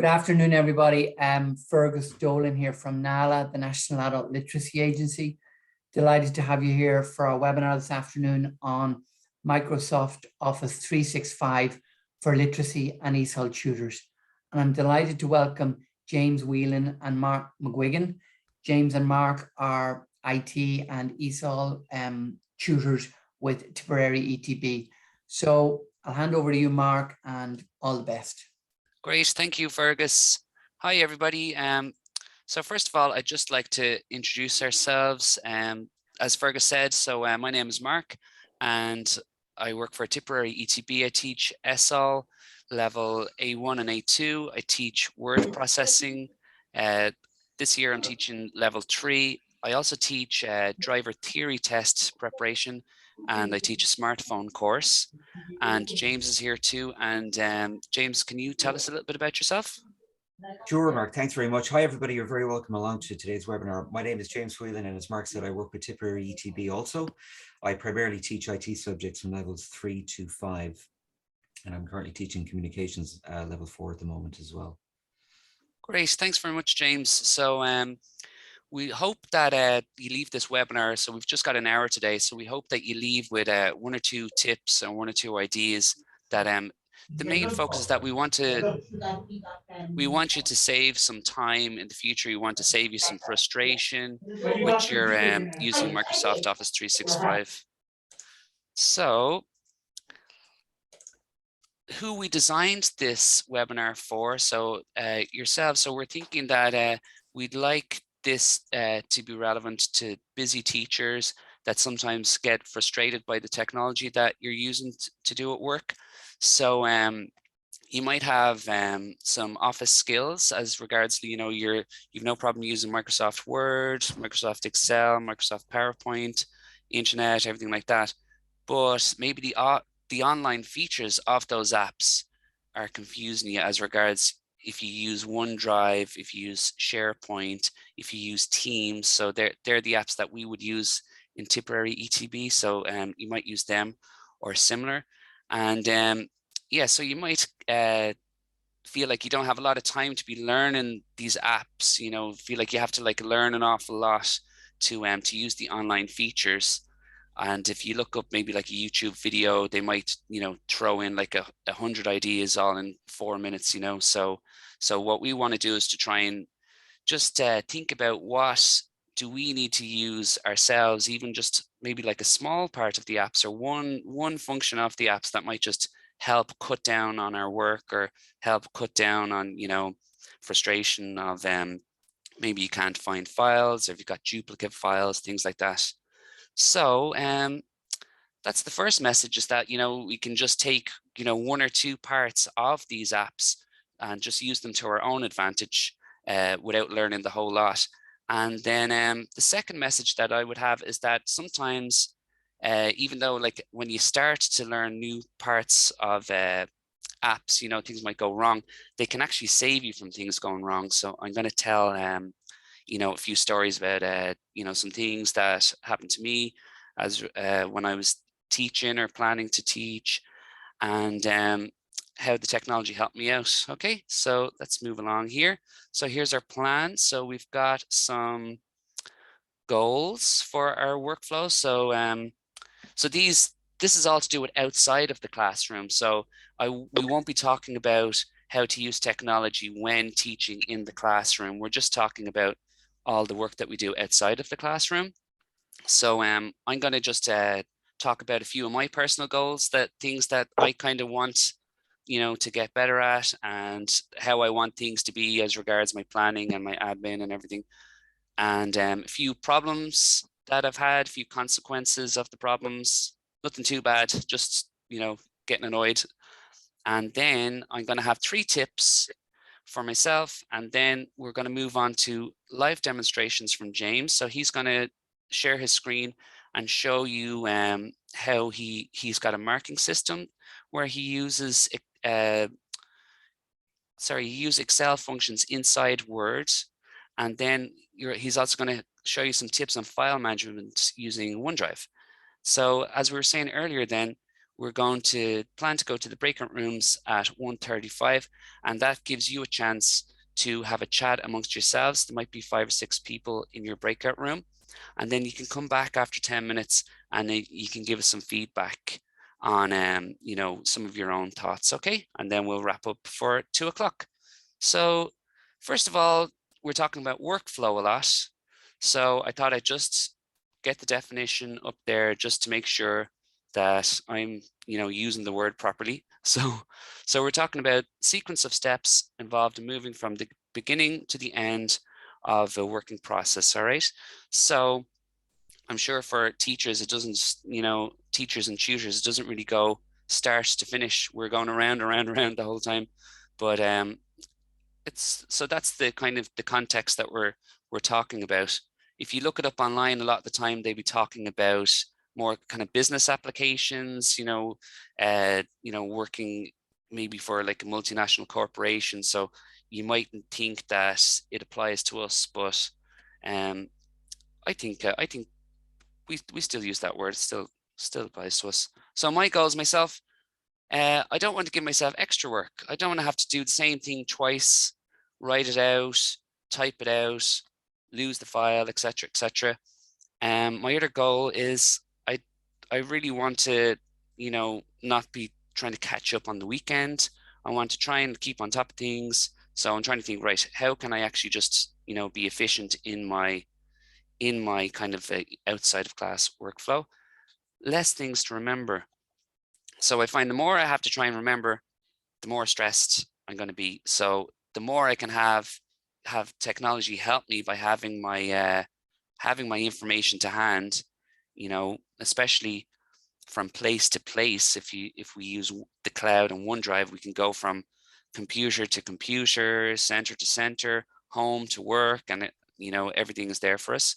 Good afternoon, everybody. Fergus Dolan here from NALA, the National Adult Literacy Agency. Delighted to have you here for our webinar this afternoon on Microsoft Office 365 for literacy and ESOL tutors. And I'm delighted to welcome James Whelan and Mark McGuigan. James and Mark are IT and ESOL tutors with Tipperary ETB. So I'll hand over to you, Mark, and all the best. Great, thank you, Fergus. Hi, everybody. So first of all, I'd just like to introduce ourselves. As Fergus said, my name is Mark, and I work for Tipperary ETB. I teach ESOL level A1 and A2. I teach word processing. This year, I'm teaching level 3. I also teach driver theory test preparation, and I teach a smartphone course. And James is here too. And James, can you tell us a little bit about yourself? Sure, Mark. Thanks very much. Hi, everybody. You're very welcome along to today's webinar. My name is James Whelan, and as Mark said, I work with Tipperary ETB also. I primarily teach IT subjects from levels 3 to 5, and I'm currently teaching communications level 4 at the moment as well. Great. Thanks very much, James. So we hope that you leave this webinar. So we've just got an hour today. So we hope that you leave with 1 or 2 tips and 1 or 2 ideas that the main focus is that we want you to save some time in the future. We want to save you some frustration with your using Microsoft Office 365. So who we designed this webinar for, so yourselves. So we're thinking that we'd like this to be relevant to busy teachers that sometimes get frustrated by the technology that you're using to do at work. So you might have some office skills as regards, you've no problem using Microsoft Word, Microsoft Excel, Microsoft PowerPoint, internet, everything like that. But maybe the online features of those apps are confusing you as regards if you use OneDrive, if you use SharePoint, if you use Teams. So they're the apps that we would use in Tipperary ETB. So you might use them or similar. And yeah, so you might feel like you don't have a lot of time to be learning these apps, feel like you have to learn an awful lot to use the online features. And if you look up maybe like a YouTube video, they might, throw in like 100 ideas all in 4 minutes, So what we want to do is to try and just think about what do we need to use ourselves, even just maybe like a small part of the apps or one function of the apps that might just help cut down on our work or help cut down on, frustration of maybe you can't find files, or if you've got duplicate files, things like that. So that's the first message, is that, we can just take, 1 or 2 parts of these apps and just use them to our own advantage without learning the whole lot. And then the second message that I would have is that sometimes, even though like when you start to learn new parts of apps, things might go wrong, they can actually save you from things going wrong. So I'm going to tell a few stories about some things that happened to me as when I was teaching or planning to teach, and how the technology helped me out. Okay, so let's move along here. So here's our plan. So we've got some goals for our workflow. So this is all to do with outside of the classroom. So we won't be talking about how to use technology when teaching in the classroom. We're just talking about all the work that we do outside of the classroom. So I'm going to just talk about a few of my personal goals, things that I kind of want, to get better at, and how I want things to be as regards my planning and my admin and everything. And a few problems that I've had, a few consequences of the problems, nothing too bad, just, getting annoyed. And then I'm going to have 3 tips for myself, and then we're going to move on to live demonstrations from James. So he's going to share his screen and show you how he's got a marking system where he uses Excel functions inside Word, and then he's also going to show you some tips on file management using OneDrive. So as we were saying earlier, then we're going to plan to go to the breakout rooms at 1:35, and that gives you a chance to have a chat amongst yourselves. There might be 5 or 6 people in your breakout room, and then you can come back after 10 minutes and you can give us some feedback on you know, some of your own thoughts. Okay, and then we'll wrap up for 2 o'clock. So first of all, we're talking about workflow a lot, so I thought I'd just get the definition up there just to make sure that I'm, you know, using the word properly. So we're talking about sequence of steps involved in moving from the beginning to the end of a working process. All right, so I'm sure for teachers, it doesn't, you know, teachers and tutors, it doesn't really go start to finish. We're going around the whole time, but it's, so that's the kind of the context that we're talking about. If you look it up online, a lot of the time they'd be talking about more kind of business applications, you know, working maybe for like a multinational corporation. So you mightn't think that it applies to us, but I think we still use that word. It still applies to us. So my goals myself, I don't want to give myself extra work. I don't want to have to do the same thing twice, write it out, type it out, lose the file, etc., etc. My other goal is I really want to, you know, not be trying to catch up on the weekend. I want to try and keep on top of things. So I'm trying to think, right, how can I actually just, you know, be efficient in my kind of outside of class workflow? Less things to remember. So I find the more I have to try and remember, the more stressed I'm going to be. So the more I can have technology help me by having my information to hand, you know, especially from place to place. If we use the cloud and OneDrive, we can go from computer to computer, center to center, home to work, and it, you know, everything is there for us.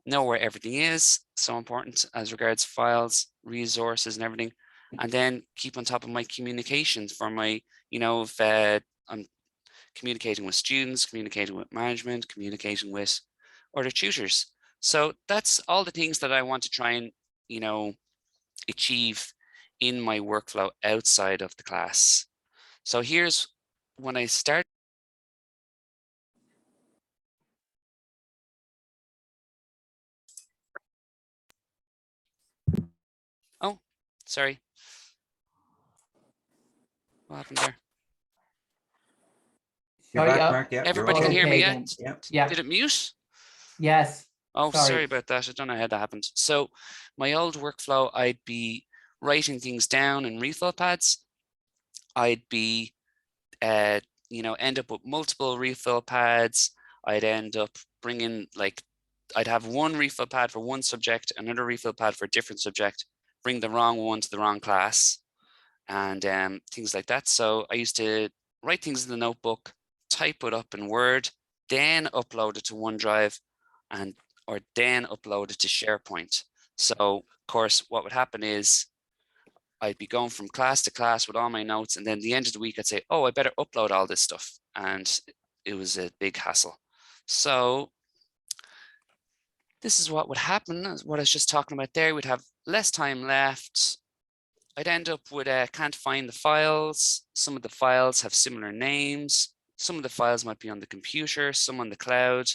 Know where everything is, so important as regards files, resources, and everything. And then keep on top of my communications for my, you know, if I'm communicating with students, communicating with management, communicating with other tutors. So that's all the things that I want to try and, you know, achieve in my workflow outside of the class. So here's when I start. Oh, sorry. What happened there? You're Sorry, back, Mark. Yeah, Everybody can hear me okay yet? then. Yeah. Yeah. Did it mute? Yes. Oh, Sorry. sorry about that. I don't know how that happened. So my old workflow, I'd be writing things down in refill pads. I'd be, you know, end up with multiple refill pads. I'd end up bringing, like, I'd have one refill pad for one subject, another refill pad for a different subject, bring the wrong one to the wrong class, and things like that. So I used to write things in the notebook, type it up in Word, then upload it to OneDrive, or then upload it to SharePoint. So of course, what would happen is I'd be going from class to class with all my notes, and then at the end of the week, I'd say, oh, I better upload all this stuff. And it was a big hassle. So this is what would happen, what I was just talking about there. We'd have less time left. I'd end up with can't find the files. Some of the files have similar names. Some of the files might be on the computer, some on the cloud.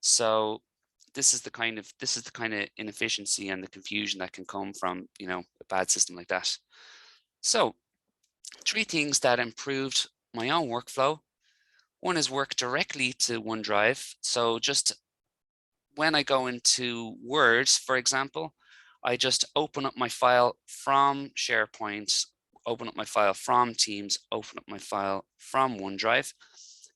So this is the kind of inefficiency and the confusion that can come from, you know, a bad system like that. So 3 things that improved my own workflow. One is work directly to OneDrive. So just when I go into Word, for example, I just open up my file from SharePoint, open up my file from Teams, open up my file from OneDrive,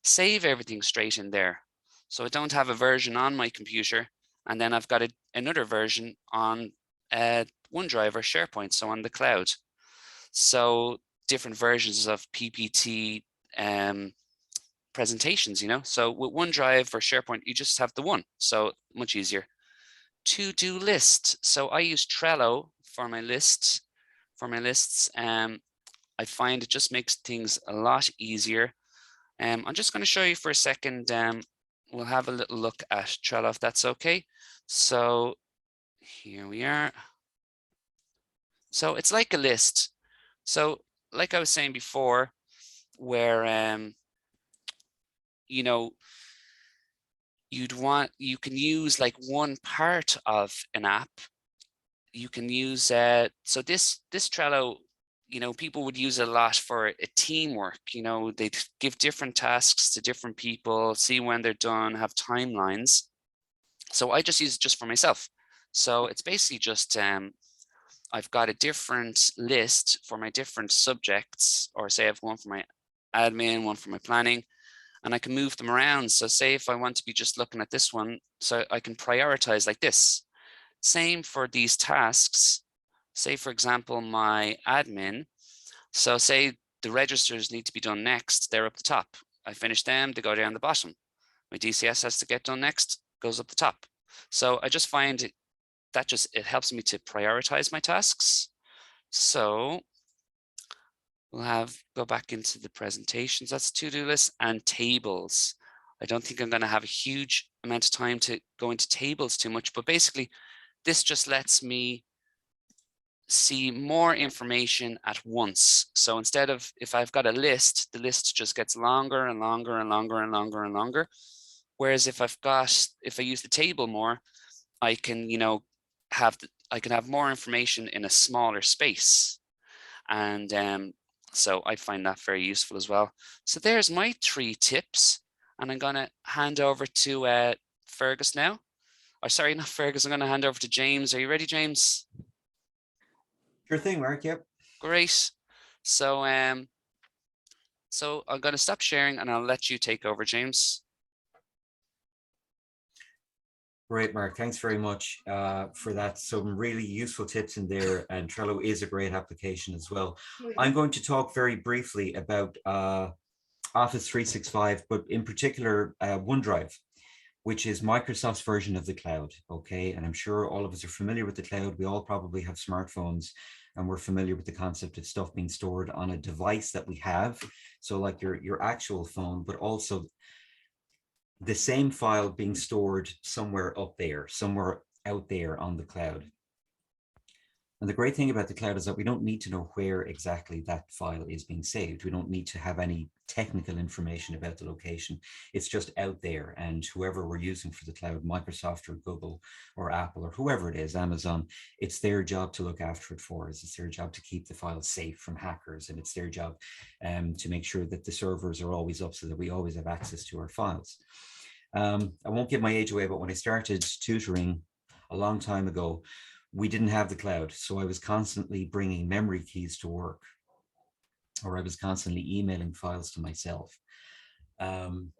save everything straight in there. So I don't have a version on my computer, and then I've got another version on OneDrive or SharePoint, so on the cloud. So different versions of PPT presentations, you know. So with OneDrive or SharePoint, you just have the one, so much easier. To-do list. So I use Trello for my lists. I find it just makes things a lot easier. I'm just going to show you for a second. We'll have a little look at Trello if that's okay. So here we are. So it's like a list. So like I was saying before, where you know, you can use like one part of an app. You can use so this Trello, people would use it a lot for a teamwork. They'd give different tasks to different people, see when they're done, have timelines. So I just use it just for myself. So it's basically just I've got a different list for my different subjects, or say I have one for my admin, one for my planning, and I can move them around. So say if I want to be just looking at this one, so I can prioritize like this. Same for these tasks. Say, for example, my admin. So say the registers need to be done next, they're up the top. I finish them, they go down the bottom. My DCS has to get done next, goes up the top. So I just find that it helps me to prioritize my tasks. So we'll go back into the presentations. That's to-do lists and tables. I don't think I'm going to have a huge amount of time to go into tables too much, but basically this just lets me see more information at once. So instead of, if I've got a list, the list just gets longer and longer and longer and longer and longer. Whereas if I use the table more, I can, I can have more information in a smaller space. And so I find that very useful as well. So there's my 3 tips, and I'm going to hand over to Fergus now. Or sorry, not Fergus, I'm going to hand over to James. Are you ready, James? Sure thing, Mark. Yep. Great. So I'm going to stop sharing and I'll let you take over, James. Great, Mark. Thanks very much for that. Some really useful tips in there, and Trello is a great application as well. I'm going to talk very briefly about Office 365, but in particular OneDrive, which is Microsoft's version of the cloud. Okay, and I'm sure all of us are familiar with the cloud. We all probably have smartphones, and we're familiar with the concept of stuff being stored on a device that we have. So like your actual phone, but also the same file being stored somewhere up there, somewhere out there on the cloud. And the great thing about the cloud is that we don't need to know where exactly that file is being saved. We don't need to have any technical information about the location. It's just out there, and whoever we're using for the cloud, Microsoft or Google or Apple or whoever it is, Amazon, it's their job to look after it for us. It's their job to keep the files safe from hackers, and it's their job to make sure that the servers are always up so that we always have access to our files. I won't give my age away, but when I started tutoring a long time ago, we didn't have the cloud. So I was constantly bringing memory keys to work, or I was constantly emailing files to myself. On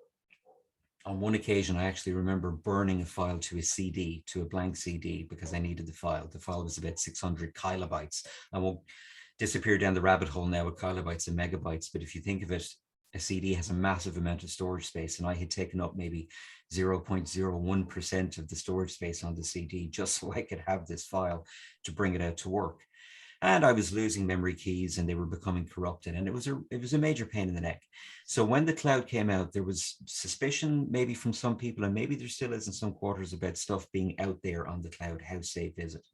one occasion, I actually remember burning a file to a CD, to a blank CD, because I needed the file. The file was about 600 kilobytes. I won't disappear down the rabbit hole now with kilobytes and megabytes, but if you think of it, a CD has a massive amount of storage space, and I had taken up maybe 0.01% of the storage space on the CD just so I could have this file to bring it out to work. And I was losing memory keys, and they were becoming corrupted, and it was a major pain in the neck. So when the cloud came out, there was suspicion maybe from some people, and maybe there still is in some quarters, about stuff being out there on the cloud. How safe is it?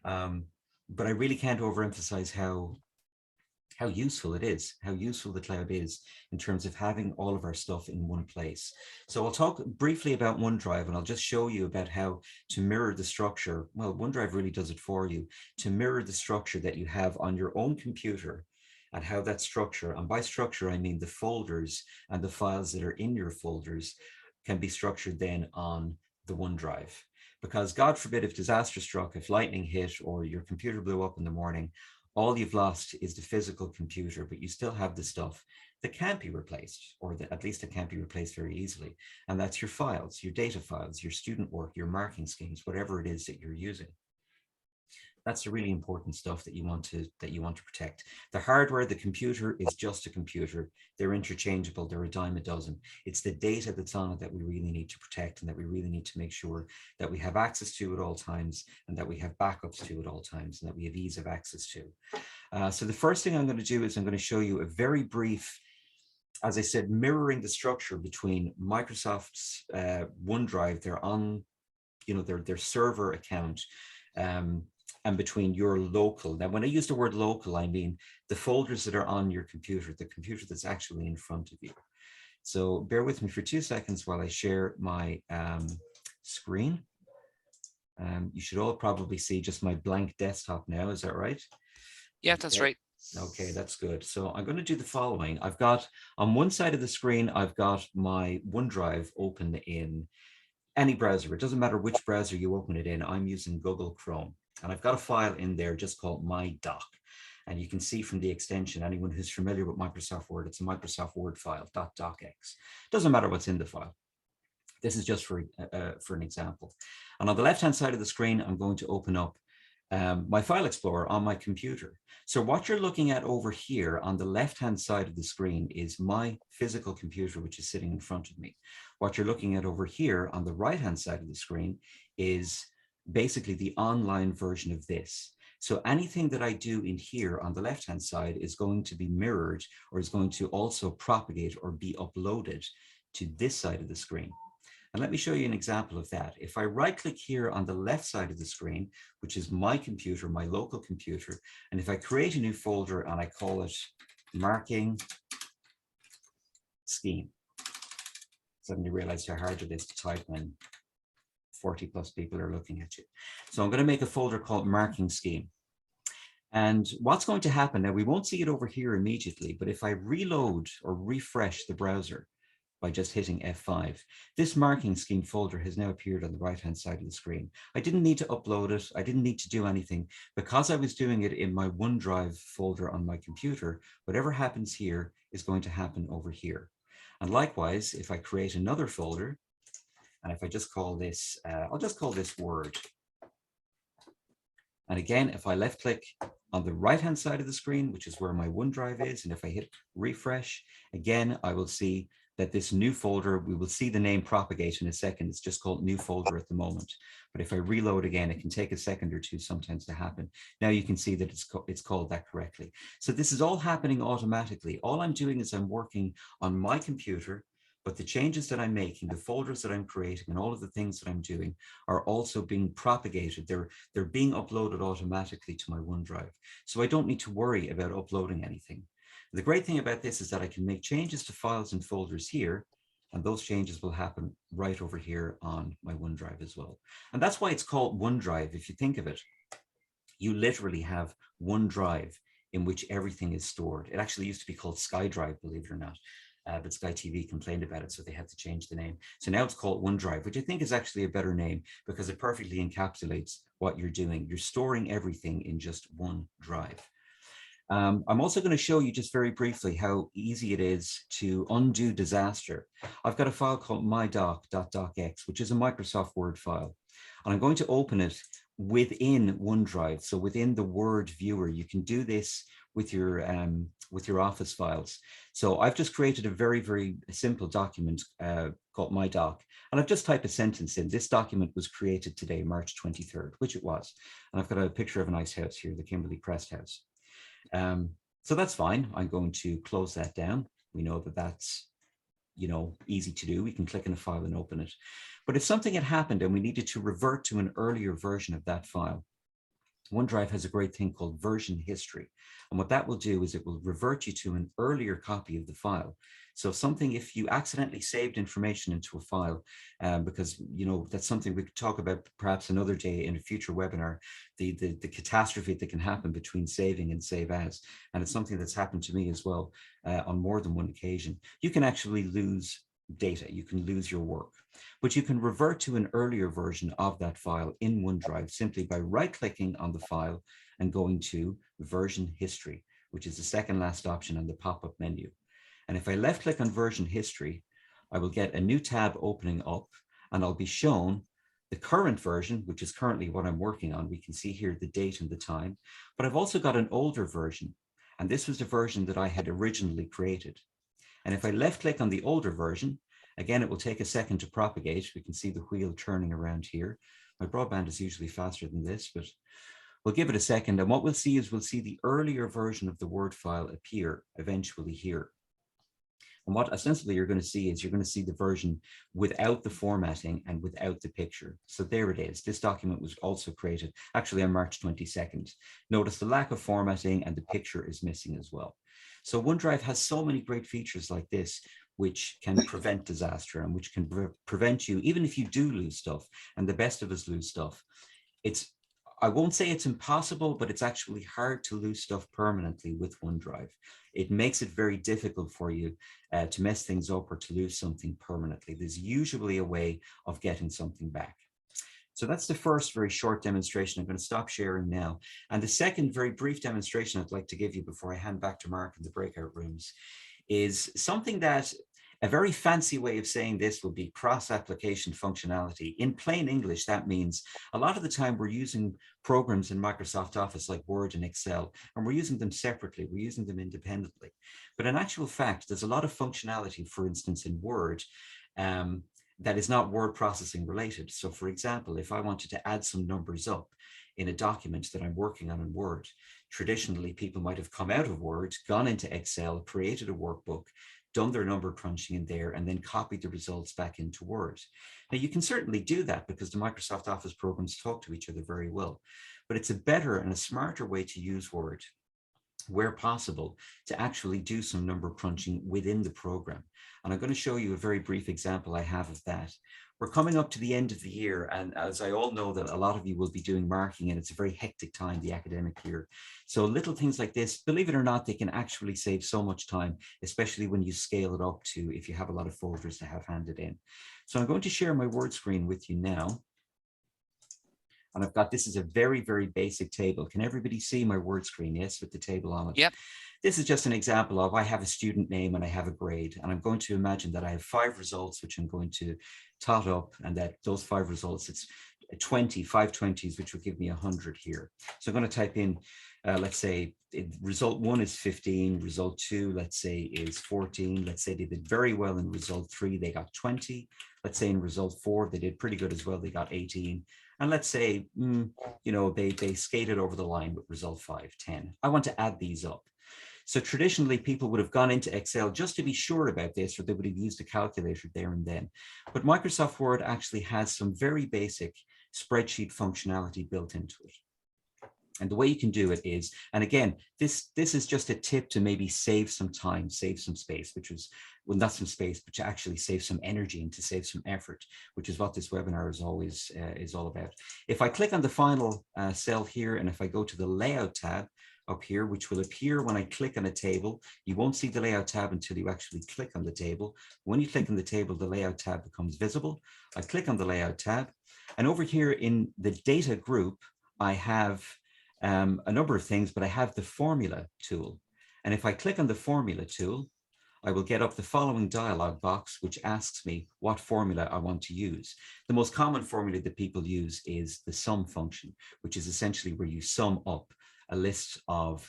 But I really can't overemphasize how useful it is, how useful the cloud is in terms of having all of our stuff in one place. So I'll talk briefly about OneDrive, and I'll just show you about how to mirror the structure. Well, OneDrive really does it for you, to mirror the structure that you have on your own computer, and how that structure, and by structure, I mean the folders and the files that are in your folders, can be structured then on the OneDrive. Because God forbid, if disaster struck, if lightning hit, or your computer blew up in the morning, all you've lost is the physical computer, but you still have the stuff that can't be replaced, or that at least it can't be replaced very easily. And that's your files, your data files, your student work, your marking schemes, whatever it is that you're using. That's the really important stuff that you want to protect. The hardware, the computer, is just a computer. They're interchangeable. They're a dime a dozen. It's the data that's on it that we really need to protect, and that we really need to make sure that we have access to at all times, and that we have backups to at all times, and that we have ease of access to. So the first thing I'm going to do is I'm going to show you a very brief, as I said, mirroring the structure between Microsoft's OneDrive, their server account, and between your local. Now, when I use the word local, I mean the folders that are on your computer, the computer that's actually in front of you. So bear with me for 2 seconds while I share my screen. You should all probably see just my blank desktop now. Is that right? Yeah, that's right. Okay, that's good. So I'm going to do the following. I've got on one side of the screen, I've got my OneDrive open in any browser. It doesn't matter which browser you open it in. I'm using Google Chrome. And I've got a file in there just called my doc. And you can see from the extension, anyone who's familiar with Microsoft Word, it's a Microsoft Word file, .docx. Doesn't matter what's in the file. This is just for an example. And on the left-hand side of the screen, I'm going to open up my file explorer on my computer. So what you're looking at over here on the left-hand side of the screen is my physical computer, which is sitting in front of me. What you're looking at over here on the right-hand side of the screen is basically the online version of this. So anything that I do in here on the left-hand side is going to be mirrored or is going to also propagate or be uploaded to this side of the screen. And let me show you an example of that. If I right click here on the left side of the screen, which is my computer, my local computer, and if I create a new folder and I call it marking scheme, suddenly realize how hard it is to type when 40 plus people are looking at you. So I'm going to make a folder called marking scheme. And what's going to happen now, we won't see it over here immediately, but if I reload or refresh the browser, by just hitting F5. This marking scheme folder has now appeared on the right-hand side of the screen. I didn't need to upload it. I didn't need to do anything. Because I was doing it in my OneDrive folder on my computer, whatever happens here is going to happen over here. And likewise, if I create another folder, and if I just call this, I'll just call this Word. And again, if I left click on the right-hand side of the screen, which is where my OneDrive is, and if I hit refresh, again, I will see that this new folder, we will see the name propagate in a second. It's just called new folder at the moment. But if I reload again, it can take a second or two sometimes to happen. Now you can see that it's called that correctly. So this is all happening automatically. All I'm doing is I'm working on my computer, but the changes that I'm making, the folders that I'm creating, and all of the things that I'm doing are also being propagated. They're being uploaded automatically to my OneDrive. So I don't need to worry about uploading anything. The great thing about this is that I can make changes to files and folders here, and those changes will happen right over here on my OneDrive as well. And that's why it's called OneDrive. If you think of it, you literally have one drive in which everything is stored. It actually used to be called SkyDrive, believe it or not. But Sky TV complained about it, so they had to change the name. So now it's called OneDrive, which I think is actually a better name because it perfectly encapsulates what you're doing. You're storing everything in just one drive. I'm also going to show you just very briefly how easy it is to undo disaster. I've got a file called mydoc.docx, which is a Microsoft Word file. And I'm going to open it within OneDrive. So within the Word viewer, you can do this with your Office files. So I've just created a very, very simple document called mydoc. And I've just typed a sentence in. This document was created today, March 23rd, which it was. And I've got a picture of a nice house here, the Kimberley Crest House. So that's fine. I'm going to close that down. We know that that's, easy to do. We can click on a file and open it. But if something had happened and we needed to revert to an earlier version of that file, OneDrive has a great thing called version history. And what that will do is it will revert you to an earlier copy of the file. So if you accidentally saved information into a file, because, that's something we could talk about perhaps another day in a future webinar, the catastrophe that can happen between saving and save as. And it's something that's happened to me as well on more than one occasion. You can actually lose data, you can lose your work, but you can revert to an earlier version of that file in OneDrive simply by right-clicking on the file and going to version history, which is the second last option on the pop-up menu. And if I left-click on version history, I will get a new tab opening up and I'll be shown the current version, which is currently what I'm working on. We can see here the date and the time, but I've also got an older version. And this was the version that I had originally created. And if I left-click on the older version, again, it will take a second to propagate. We can see the wheel turning around here. My broadband is usually faster than this, but we'll give it a second. And what we'll see is we'll see the earlier version of the Word file appear eventually here. And what ostensibly you're going to see is you're going to see the version without the formatting and without the picture. So there it is. This document was also created actually on March 22nd. Notice the lack of formatting and the picture is missing as well. So OneDrive has so many great features like this, which can prevent disaster and which can prevent you, even if you do lose stuff, and the best of us lose stuff. I won't say it's impossible, but it's actually hard to lose stuff permanently with OneDrive. It makes it very difficult for you to mess things up or to lose something permanently. There's usually a way of getting something back. So that's the first very short demonstration. I'm going to stop sharing now. And the second very brief demonstration I'd like to give you before I hand back to Mark in the breakout rooms is something that a very fancy way of saying this would be cross-application functionality. In plain English, that means a lot of the time we're using programs in Microsoft Office like Word and Excel, and we're using them separately, we're using them independently. But in actual fact, there's a lot of functionality, for instance, in Word, that is not word processing related. So for example, if I wanted to add some numbers up in a document that I'm working on in Word, traditionally people might have come out of Word, gone into Excel, created a workbook, done their number crunching in there, and then copied the results back into Word. Now you can certainly do that because the Microsoft Office programs talk to each other very well, but it's a better and a smarter way to use Word where possible to actually do some number crunching within the program. And I'm going to show you a very brief example I have of that. We're coming up to the end of the year, and as I all know that a lot of you will be doing marking, and it's a very hectic time, the academic year. So little things like this, believe it or not, they can actually save so much time, especially when you scale it up to if you have a lot of folders to have handed in. So I'm going to share my Word screen with you now. And I've got, this is a very, very basic table. Can everybody see my Word screen? Yes, with the table on it. Yep. This is just an example of, I have a student name and I have a grade, and I'm going to imagine that I have 5 results, which I'm going to tot up, and that those 5 results, it's 5 20s, which will give me 100 here. So I'm going to type in, let's say result 1 is 15, result 2, let's say is 14. Let's say they did very well in result 3, they got 20. Let's say in result 4, they did pretty good as well, they got 18. And let's say, you know, they skated over the line with result 5, 10. I want to add these up. So traditionally, people would have gone into Excel just to be sure about this, or they would have used a calculator there and then. But Microsoft Word actually has some very basic spreadsheet functionality built into it. And the way you can do it is, and again, this is just a tip to maybe save some time, save some space, which is, well, not some space, but to actually save some energy and to save some effort, which is what this webinar is always is all about. If I click on the final cell here, and if I go to the layout tab up here, which will appear when I click on a table, you won't see the layout tab until you actually click on the table. When you click on the table, the layout tab becomes visible. I click on the layout tab, and over here in the data group, I have a number of things, but I have the formula tool. And if I click on the formula tool, I will get up the following dialog box, which asks me what formula I want to use. The most common formula that people use is the sum function, which is essentially where you sum up a list of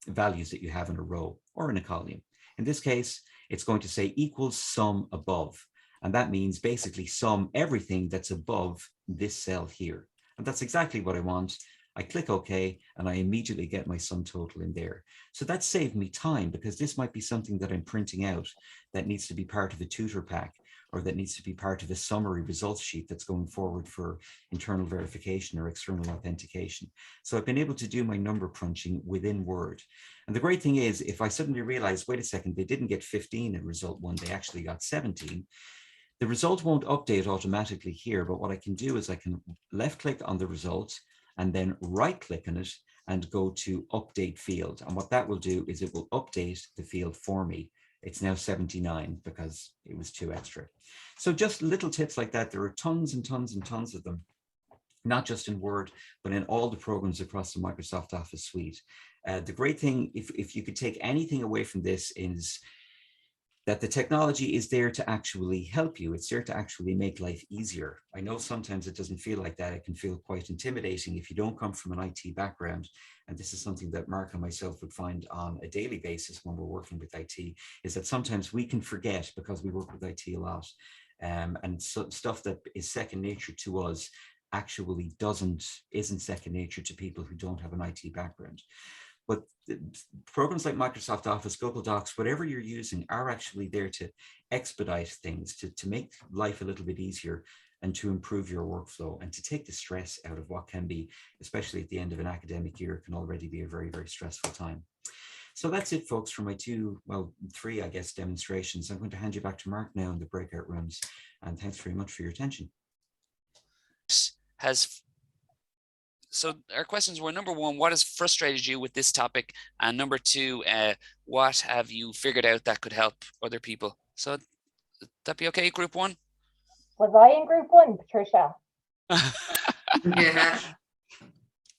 values that you have in a row or in a column. In this case, it's going to say equals sum above. And that means basically sum everything that's above this cell here. And that's exactly what I want. I click OK, and I immediately get my sum total in there. So that saved me time, because this might be something that I'm printing out that needs to be part of a tutor pack, or that needs to be part of a summary results sheet that's going forward for internal verification or external authentication. So I've been able to do my number crunching within Word. And the great thing is, if I suddenly realize, wait a second, they didn't get 15 in result 1, they actually got 17. The result won't update automatically here, but what I can do is I can left click on the result and then right click on it and go to update field. And what that will do is it will update the field for me. It's now 79 because it was 2 extra. So just little tips like that. There are tons and tons and tons of them, not just in Word, but in all the programs across the Microsoft Office suite. The great thing, if you could take anything away from this, is that the technology is there to actually help you. It's there to actually make life easier. I know sometimes it doesn't feel like that. It can feel quite intimidating if you don't come from an IT background. And this is something that Mark and myself would find on a daily basis when we're working with IT, is that sometimes we can forget, because we work with IT a lot. And so stuff that is second nature to us actually isn't second nature to people who don't have an IT background. but programs like Microsoft Office, Google Docs, whatever you're using, are actually there to expedite things, to make life a little bit easier, and to improve your workflow, and to take the stress out of what can be, especially at the end of an academic year, can already be a very, very stressful time. So that's it, folks, for my three, I guess, demonstrations. I'm going to hand you back to Mark now in the breakout rooms, and thanks very much for your attention. So our questions were, number one, what has frustrated you with this topic? And number two, what have you figured out that could help other people? So that be okay, group one? Was I in group one, Patricia? Yeah.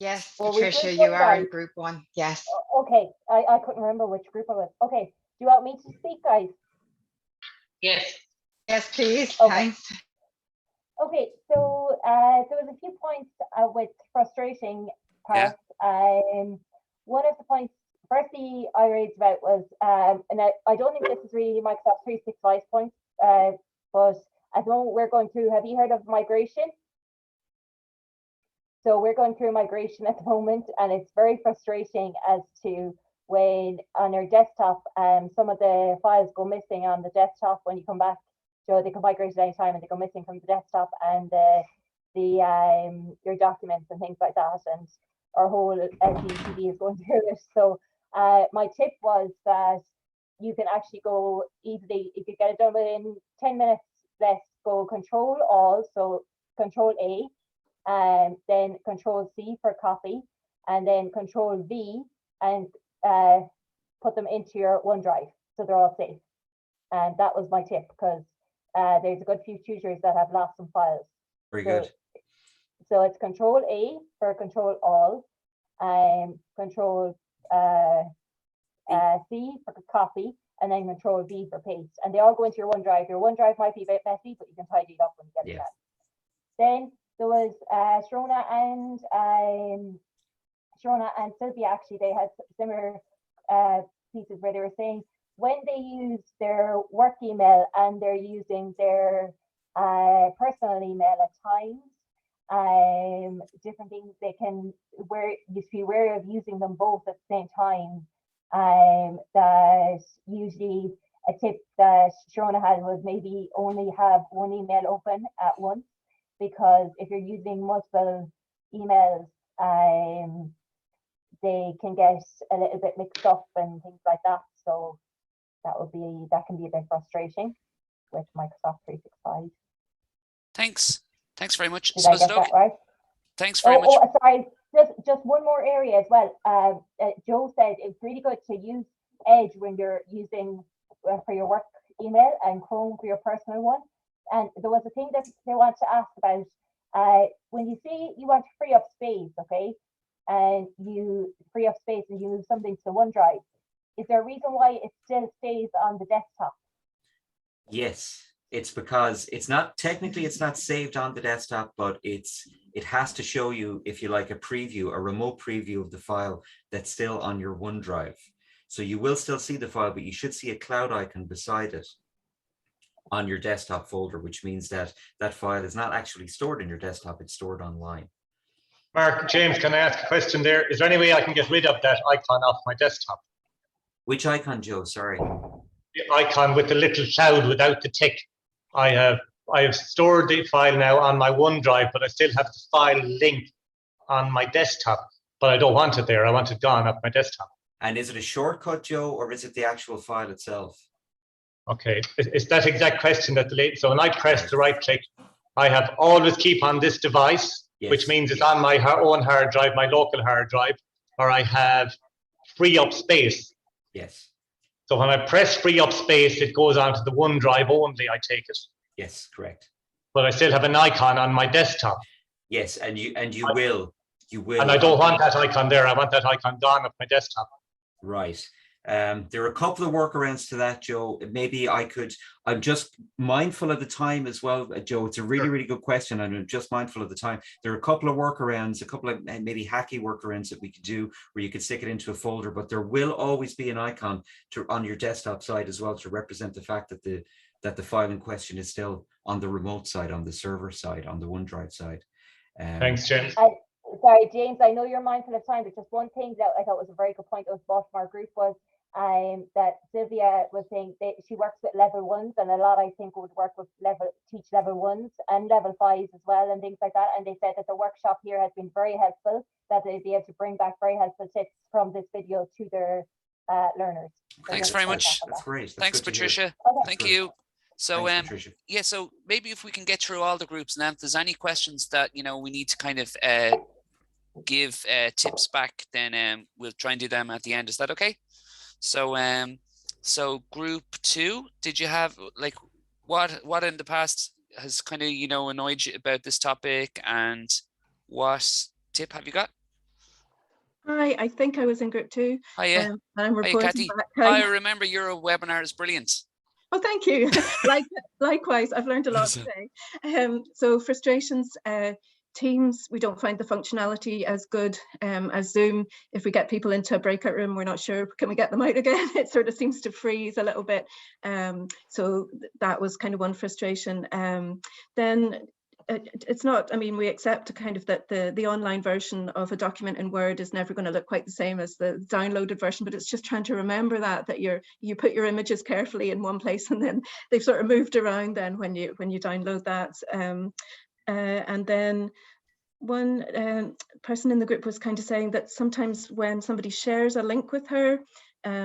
Yes, Well, we Patricia, did you one, are in guys. group one. Yes. Okay, I couldn't remember which group I was. Okay, do you want me to speak, guys? Yes. Yes, please. Okay. Thanks. Okay, so there was a few points with frustrating parts. One of the points, firstly, I raised about was, and I don't think this is really Microsoft 365 points, but at the moment we're going through, have you heard of migration? So we're going through migration at the moment, and it's very frustrating as to when on your desktop, some of the files go missing on the desktop when you come back. So they can migrate at any time and they go missing from the desktop, and your documents and things like that, and our whole LTD is going through it. So my tip was that you can actually go easily, if you get it done within 10 minutes, let's go Control All, so Control A, and then Control C for copy, and then Control V, and put them into your OneDrive, so they're all safe. And that was my tip, because there's a good few tutors that have lost some files. Very good. So it's Control A for Control All, Control C for copy, and then Control V for paste. And they all go into your OneDrive. Your OneDrive might be a bit messy, but you can tidy it up when you get it done. Then there was Sharona and Sylvia, actually, they had similar pieces where they were saying when they use their work email and they're using their personal email at times, different things they can, where you should be wary of using them both at the same time. That usually a tip that Sharona had was maybe only have one email open at once, because if you're using multiple emails, they can get a little bit mixed up and things like that. So that can be a bit frustrating with Microsoft 365. Thanks very much. Did I get that right? Thanks very much. Oh, sorry. Just one more area as well. Joe said it's really good to use Edge when you're using for your work email and Chrome for your personal one. And there was a thing that they want to ask about. When you say you want to free up space, okay, and you free up space and you move something to OneDrive, is there a reason why it still stays on the desktop? Yes, it's because it's not technically it's not saved on the desktop, but it has to show you, if you like, a remote preview of the file that's still on your OneDrive. So you will still see the file, but you should see a cloud icon beside it on your desktop folder, which means that that file is not actually stored in your desktop, it's stored online. Mark, James, can I ask a question there? Is there any way I can get rid of that icon off my desktop? Which icon, Joe? Sorry. The icon with the little cloud without the tick. I have stored the file now on my OneDrive, but I still have the file link on my desktop, but I don't want it there. I want it gone off my desktop. And is it a shortcut, Joe, or is it the actual file itself? Okay, it's that exact question that the lady, so when I press the right click, I have always keep on this device, Yes. which means it's on my own hard drive, my local hard drive, or I have free up space. Yes. So when I press free up space, it goes onto the OneDrive only, I take it. Yes, correct. But I still have an icon on my desktop. Yes, and you will. And I don't want that icon there. I want that icon gone off my desktop. Right. There are a couple of workarounds to that, Joe. Maybe I'm just mindful of the time as well, Joe. It's a really, really good question, and I'm just mindful of the time. There are a couple of workarounds, a couple of maybe hacky workarounds that we could do where you could stick it into a folder, but there will always be an icon on your desktop side as well to represent the fact that the file in question is still on the remote side, on the server side, on the OneDrive side. Thanks, James. sorry, James, I know you're mindful of time, but just one thing that I thought was a very good point that was brought from our group was that Sylvia was saying that she works with level ones, and a lot I think would work with teach level ones and level fives as well and things like that. And they said that the workshop here has been very helpful, that they'd be able to bring back very helpful tips from this video to their learners. So Thanks very much. That's great. That's Thanks, good to hear. Patricia. Okay. Thank Good. you. So Thanks, Patricia. yeah, so maybe if we can get through all the groups now, if there's any questions that we need to kind of give tips back, then we'll try and do them at the end. Is that okay? So so group 2, did you have like what in the past has kind of annoyed you about this topic, and what tip have you got? Hi, I think I was in group 2. Hiya. And I'm Hiya, reporting Kathy. back. I remember your webinar is brilliant. Oh, thank you. Likewise, I've learned a lot today. So frustrations, Teams, we don't find the functionality as good as Zoom. If we get people into a breakout room, we're not sure, can we get them out again? It sort of seems to freeze a little bit. So that was kind of one frustration. Then it's not, I mean, we accept kind of that the online version of a document in Word is never going to look quite the same as the downloaded version, but it's just trying to remember that you put your images carefully in one place, and then they've sort of moved around then when you download that. And then one person in the group was kind of saying that sometimes when somebody shares a link with her,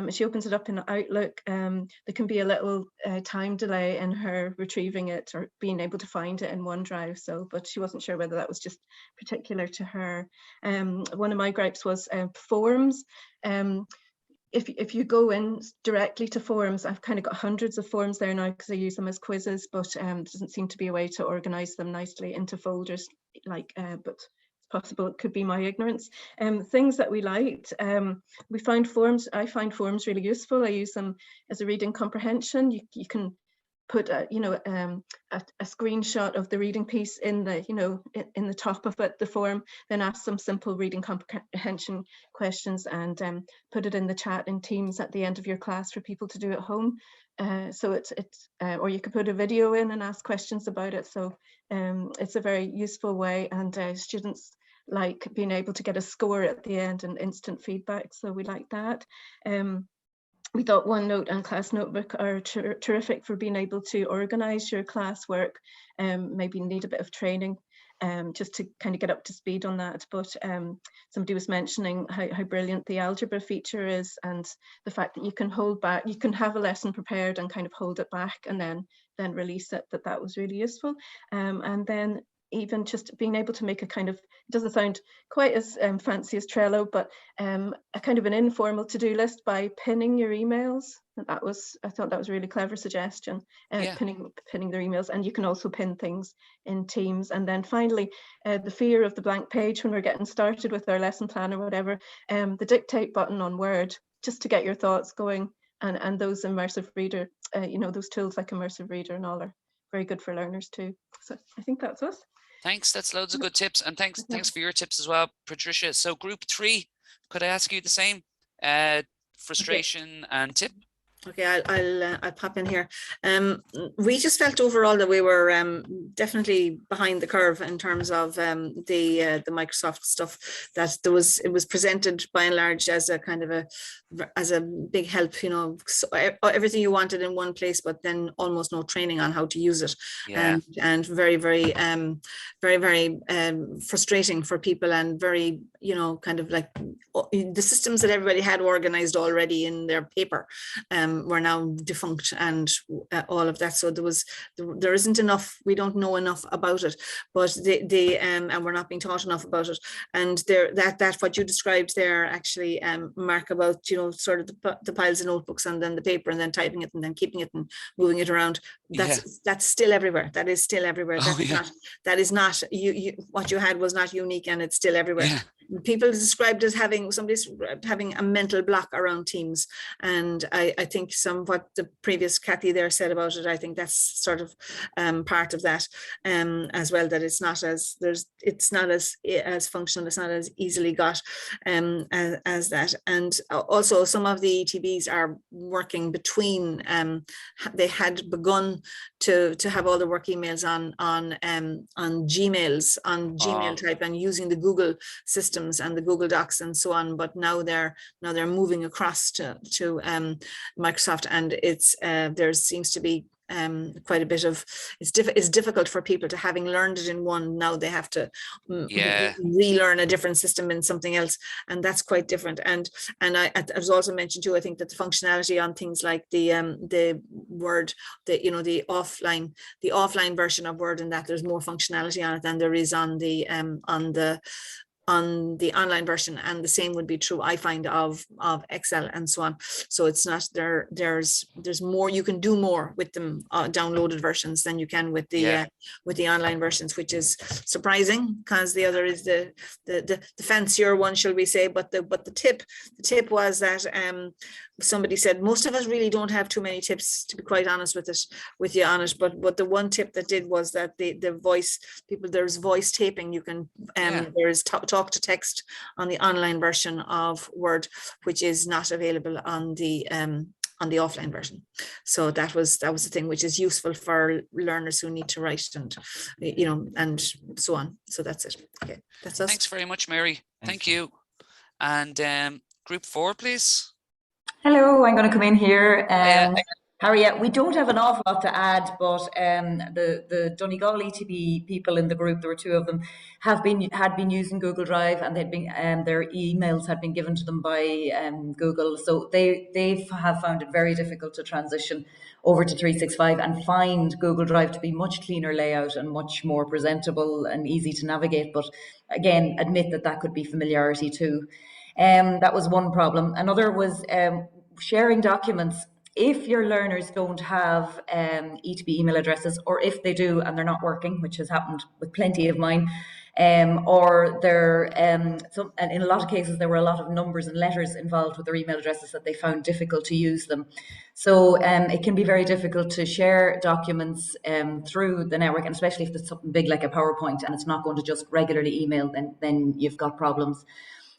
she opens it up in Outlook, there can be a little time delay in her retrieving it or being able to find it in OneDrive. So, but she wasn't sure whether that was just particular to her. One of my gripes was forums. If you go in directly to forums, I've kind of got hundreds of forums there now because I use them as quizzes, but there doesn't seem to be a way to organize them nicely into folders, but it's possible it could be my ignorance. Things that we liked, we find forums, I find forums really useful. I use them as a reading comprehension. You can put a screenshot of the reading piece in the in the top of it, the form, then ask some simple reading comprehension questions and put it in the chat in Teams at the end of your class for people to do at home. So it's or you could put a video in and ask questions about it. So it's a very useful way, and students like being able to get a score at the end and instant feedback. So we like that. We thought OneNote and Class Notebook are terrific for being able to organize your classwork. Maybe need a bit of training just to kind of get up to speed on that. But somebody was mentioning how brilliant the algebra feature is, and the fact that you can hold back, you can have a lesson prepared and kind of hold it back and then release it, that was really useful. And then even just being able to make a kind of, it doesn't sound quite as fancy as Trello, but a kind of an informal to-do list by pinning your emails. And I thought that was a really clever suggestion, Yeah. pinning their emails. And you can also pin things in Teams. And then finally, the fear of the blank page when we're getting started with our lesson plan or whatever, the dictate button on Word, just to get your thoughts going. And those immersive reader, those tools like immersive reader and all are very good for learners too. So I think that's us. Thanks, that's loads of good tips, and thanks for your tips as well, Patricia. So group 3, could I ask you the same? Frustration and tip? Okay, I'll pop in here. We just felt overall that we were definitely behind the curve in terms of the Microsoft stuff. That it was presented by and large as a kind of as a big help, so everything you wanted in one place, but then almost no training on how to use it. Yeah. And very, very, very frustrating for people, and very, kind of like the systems that everybody had organized already in their paper were now defunct, and all of that. So there isn't enough, we don't know enough about it, but and we're not being taught enough about it. And that what you described there, actually, Mark, about sort of the piles of notebooks and then the paper and then typing it and then keeping it and moving it around, that's still everywhere. That is still everywhere. That is not what you had was not unique, and it's still everywhere. people described as somebody's having a mental block around Teams, and I think what the previous Kathy there said about it, I think that's sort of part of that as well, that it's not as functional, it's not as easily got as that. And also some of the ETBs are working between, they had begun to have all the work emails on Gmails, on Gmail type, and using the Google systems and the Google Docs and so on, but now they're moving across to Microsoft, and it's there seems to be quite a bit of, it's difficult for people to, having learned it in one, now they have to relearn a different system in something else, and that's quite different. And I was also mentioned too, I think that the functionality on things like the Word, the offline version of Word, and that there's more functionality on it than there is on the online version, and the same would be true, I find, of Excel and so on. So it's not there's more, you can do more with them downloaded versions than you can with the online versions, which is surprising, because the other is the fancier one, shall we say. But the tip was that somebody said most of us really don't have too many tips, to be quite honest with you on it. But the one tip that did was that the voice, people, there's voice taping. You can there is talk to text on the online version of Word, which is not available on the offline version. So that was the thing, which is useful for learners who need to write and and so on. So that's it. Okay, that's us. Thanks very much, Mary. Thank you. And group 4, please. Hello, I'm going to come in here. Harry, we don't have an awful lot to add, but the Donegal ETB people in the group, there were 2 of them, had been using Google Drive, and they'd been their emails had been given to them by Google, so they have found it very difficult to transition over to 365 and find Google Drive to be much cleaner layout and much more presentable and easy to navigate. But again, admit that could be familiarity too. That was one problem. Another was sharing documents. If your learners don't have ETB email addresses, or if they do and they're not working, which has happened with plenty of mine, or they're and in a lot of cases there were a lot of numbers and letters involved with their email addresses that they found difficult to use them. So it can be very difficult to share documents through the network, and especially if it's something big like a PowerPoint and it's not going to just regularly email, then you've got problems.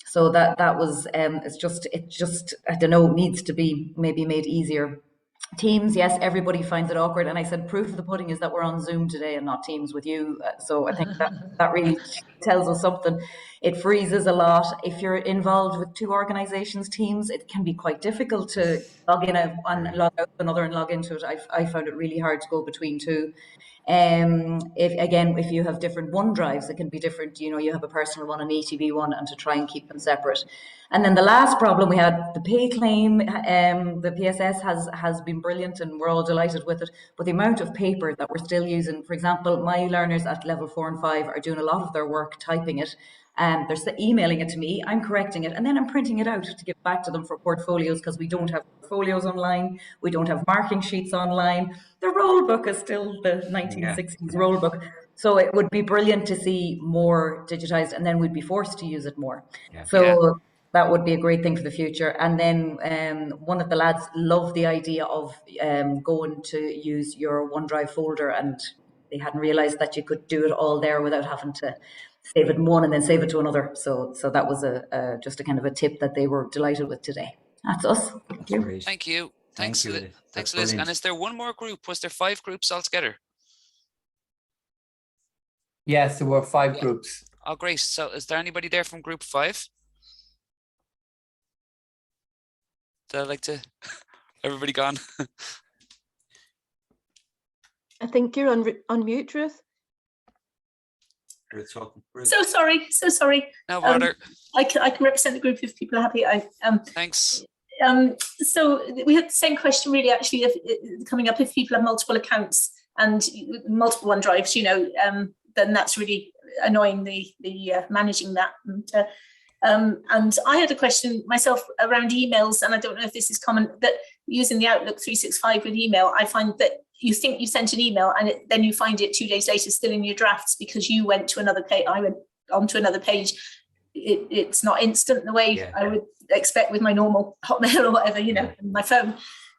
So that was it just I don't know, needs to be maybe made easier. Teams, yes, everybody finds it awkward, and I said proof of the pudding is that we're on Zoom today and not Teams with you. So I think that really tells us something. It freezes a lot. If you're involved with 2 organizations' teams, it can be quite difficult to log in and log out another and log into it. I found it really hard to go between 2. If you have different OneDrives, it can be different. You have a personal one, an ETB one, and to try and keep them separate. And then the last problem we had, the pay claim. The PSS has been brilliant, and we're all delighted with it. But the amount of paper that we're still using, for example, my learners at level 4 and 5 are doing a lot of their work typing it. They're emailing it to me, I'm correcting it, and then I'm printing it out to give back to them for portfolios, because we don't have portfolios online, we don't have marking sheets online. The roll book is still the 1960s roll book. So it would be brilliant to see more digitized, and then we'd be forced to use it more. That would be a great thing for the future. And then one of the lads loved the idea of going to use your OneDrive folder, and they hadn't realized that you could do it all there without having to save it in one and then save it to another. So that was just a kind of a tip that they were delighted with today. That's us. Thank you. Great. Thank you. Thanks, Liz. Brilliant. And is there one more group? Was there 5 groups altogether? Yes, there were 5 groups. Oh, great. So is there anybody there from group 5? That I'd like to... Everybody gone? I think you're on mute, Ruth. So sorry. No bother. I can represent the group if people are happy. Thanks. So we had the same question really, actually, coming up. If people have multiple accounts and multiple OneDrives, then that's really annoying, the managing that. And I had a question myself around emails, and I don't know if this is common, that using the Outlook 365 with email, I find that you think you sent an email and then you find it 2 days later still in your drafts because you went to another page, I went onto another page. it's not instant the way Yeah. I would expect with my normal Hotmail or whatever, you know, my phone.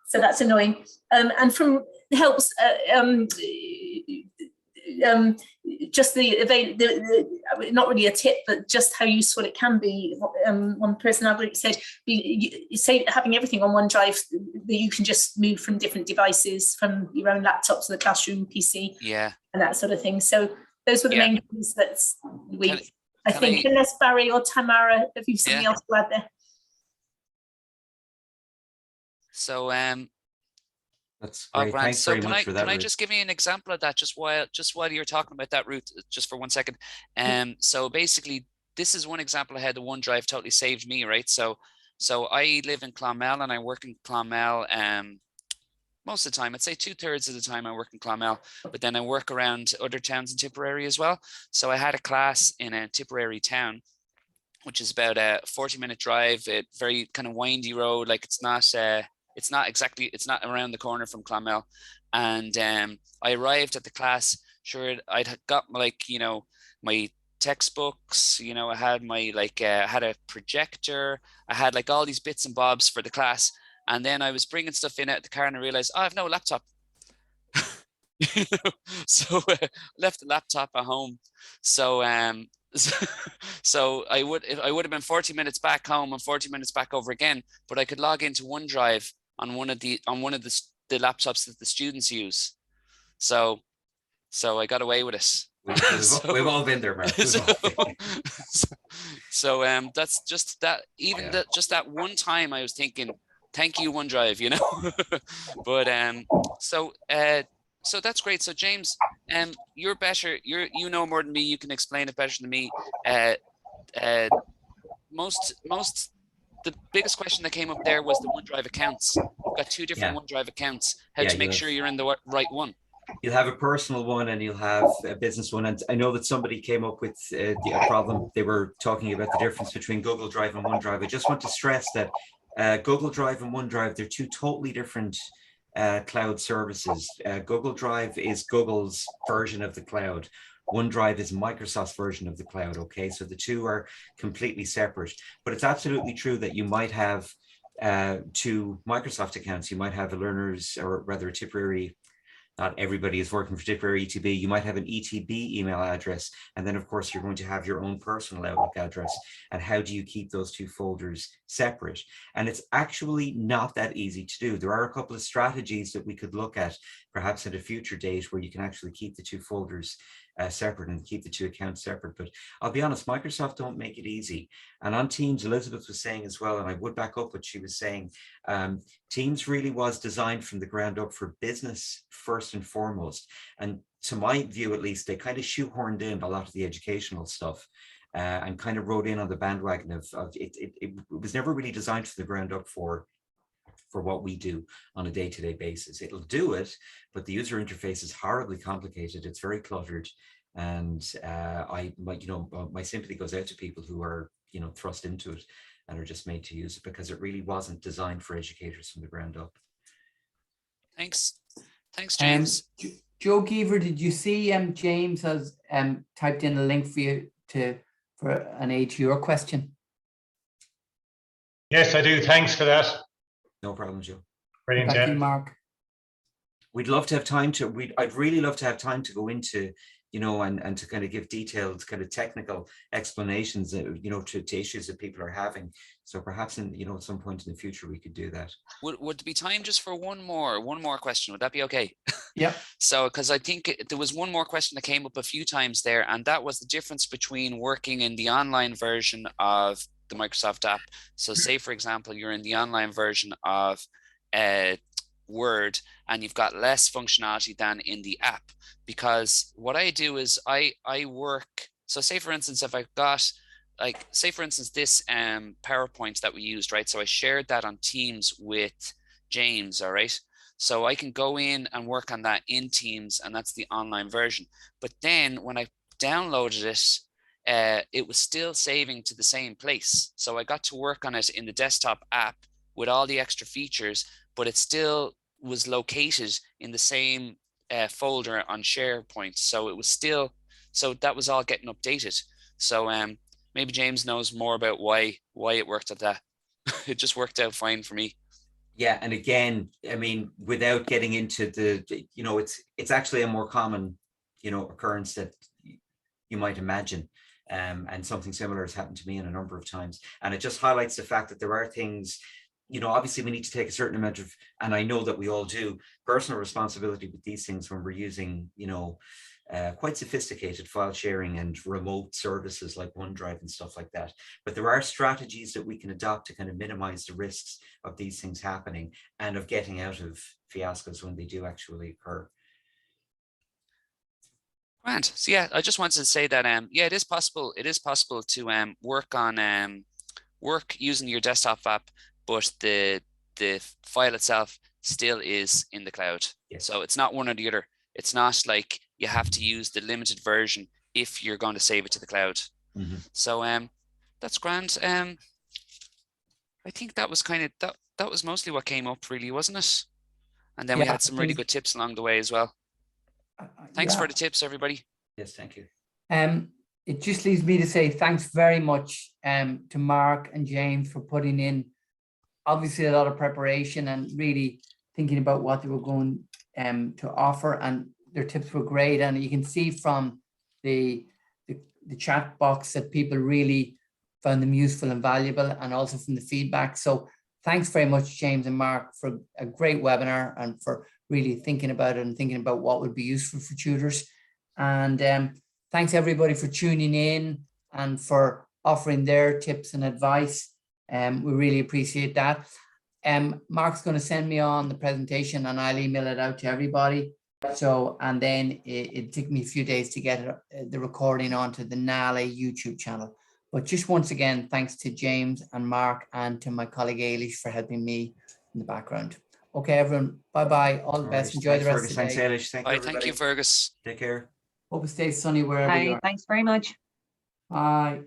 So that's annoying. And from helps just not really a tip, but just how useful it can be. One person in our group said, say having everything on OneDrive that you can just move from different devices, from your own laptop to the classroom PC, and that sort of thing. So those were the main things that I think, unless Barry or Tamara, have you something else to add there? So that's great. Thanks so very much for that. Can I just give you an example of that just while you're talking about that, Ruth, just for 1 second? So basically, this is one example of how the OneDrive totally saved me, right? So I live in Clonmel and I work in Clonmel most of the time. I'd say 2/3 of the time I work in Clonmel, but then I work around other towns in Tipperary as well. So I had a class in a Tipperary town, which is about a 40-minute drive, a very kind of windy road. Like it's not around the corner from Clonmel. And I arrived at the class, sure, I'd got like, you know, my textbooks, you know, I had my had a projector, I had like all these bits and bobs for the class. And then I was bringing stuff in out of the car and I realized, I have no laptop. So left the laptop at home. So so I would have been 40 minutes back home and 40 minutes back over again, but I could log into OneDrive on one of the laptops that the students use. So I got away with it. We've all been there, Mark. So that's just that. Even just that one time, I was thinking, "Thank you, OneDrive," you know. But so that's great. So James, you're better. You know more than me. You can explain it better than me. The biggest question that came up there was the OneDrive accounts. You've got two different OneDrive accounts. How to make sure you're in the right one? You'll have a personal one and you'll have a business one. And I know that somebody came up with a problem. They were talking about the difference between Google Drive and OneDrive. I just want to stress that Google Drive and OneDrive, they're two totally different cloud services. Google Drive is Google's version of the cloud. OneDrive is Microsoft's version of the cloud. Okay, so the two are completely separate. But it's absolutely true that you might have two Microsoft accounts. You might have a learner's, or rather a Tipperary. Not everybody is working for Tipperary ETB. You might have an ETB email address, and then of course you're going to have your own personal Outlook address. And how do you keep those two folders separate? And it's actually not that easy to do. There are a couple of strategies that we could look at, perhaps at a future date, where you can actually keep the two folders separate and keep the two accounts separate. But I'll be honest, Microsoft don't make it easy. And on Teams, Elizabeth was saying as well, and I would back up what she was saying, Teams really was designed from the ground up for business first and foremost. And to my view, at least, they kind of shoehorned in a lot of the educational stuff and kind of rode in on the bandwagon of it. It was never really designed from the ground up for what we do on a day-to-day basis. It'll do it, but the user interface is horribly complicated. It's very cluttered. And my sympathy goes out to people who are, thrust into it and are just made to use it, because it really wasn't designed for educators from the ground up. Thanks, James. Joe Geaver, did you see James has typed in a link for you for an aid to your question? Yes, I do. Thanks for that. No problem, Joe. Brilliant. Thank you, Mark. We'd love to have time to, I'd really love to have time to go into, and to kind of give detailed kind of technical explanations, to issues that people are having. So perhaps in, at some point in the future, we could do that. Would there be time just for one more question? Would that be okay? Yeah. So, because I think there was one more question that came up a few times there, and that was the difference between working in the online version of the Microsoft app. So say, for example, you're in the online version of Word and you've got less functionality than in the app. Because what I do is I work, so say for instance, if I've got this PowerPoint that we used, right? So I shared that on Teams with James, all right? So I can go in and work on that in Teams, and that's the online version. But then when I downloaded it, it was still saving to the same place. So I got to work on it in the desktop app with all the extra features, but it still was located in the same folder on SharePoint. So it was still, so that was all getting updated. So maybe James knows more about why it worked at that. It just worked out fine for me. Yeah, and again, I mean, without getting into the, you know, it's actually a more common, you know, occurrence that you might imagine. And something similar has happened to me in a number of times. And it just highlights the fact that there are things, you know, obviously we need to take a certain amount of, and I know that we all do, personal responsibility with these things when we're using, you know, quite sophisticated file sharing and remote services like OneDrive and stuff like that. But there are strategies that we can adopt to kind of minimize the risks of these things happening and of getting out of fiascos when they do actually occur. Grant. So yeah, I just wanted to say that yeah, it is possible to work using your desktop app, but the file itself still is in the cloud. Yes. So it's not one or the other. It's not like you have to use the limited version if you're going to save it to the cloud. Mm-hmm. So that's grand. I think that was kind of that was mostly what came up, really, wasn't it? And then we had some really good tips along the way as well. Thanks for the tips, everybody. Yes, thank you. It just leaves me to say thanks very much to Mark and James for putting in obviously a lot of preparation and really thinking about what they were going to offer, and their tips were great. And you can see from the chat box that people really found them useful and valuable, and also from the feedback. So thanks very much, James and Mark, for a great webinar and for really thinking about it and thinking about what would be useful for tutors. And thanks everybody for tuning in and for offering their tips and advice. We really appreciate that. Mark's going to send me on the presentation and I'll email it out to everybody. So, and then it took me a few days to get the recording onto the NALA YouTube channel. But just once again, thanks to James and Mark and to my colleague Ailish for helping me in the background. Okay, everyone. Bye-bye. All the best. Enjoy the rest of the day. Thanks, Ailish. Thank you, Fergus. Take care. Hope it stays sunny wherever you are. Thanks very much. Bye.